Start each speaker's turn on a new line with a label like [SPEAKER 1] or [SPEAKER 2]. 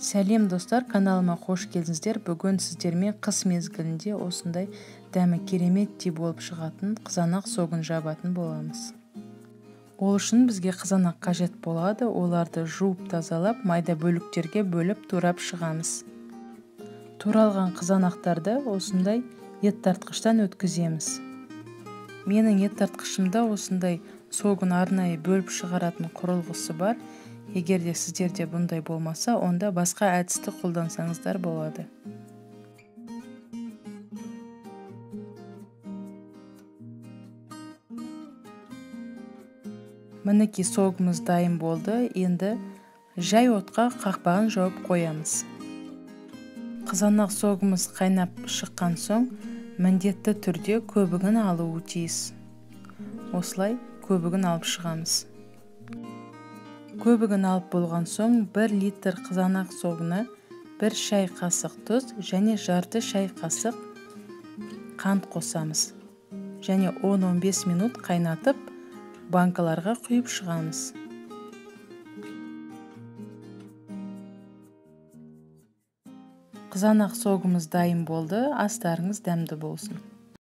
[SPEAKER 1] Сәлем достар, каналыма қош келдіңіздер. Бүгін сіздермен қыс мезгілінде осындай дәмі кереметтей болып шығатын қызанақ согын жабатын боламыз. Ол үшін бізге қызанақ қажет болады. Оларды жуып тазалап, майда бөліктерге бөліп турап шығамыз. Туралған қызанақтарды осындай ет тартқыштан өткіземіз. Менің ет тартқышымда осындай согын арнайы бөліп шығаратын құрылғысы бар. Егерде сіздерде бұндай болмаса, онда басқа әдісті қолдансаңыздар болады. Мінекей согымыз дайын болды. Енді жай отқа қақпағын жауып қоямыз. Қызанақ согымыз қайнап шыққан соң, міндетті түрде көбігін алуы тиіс. Осылай көбігін алып шығамыз. Көбігін алып болған соң 1 литр қызанақ согына 1 шай қасық тұз және жарты шай қасық қант қосамыз. Және 10-15 минут қайнатып, банкаларға құйып шығамыз. Қызанақ согымыз дайын болды. Астарыңыз дәмді болсын.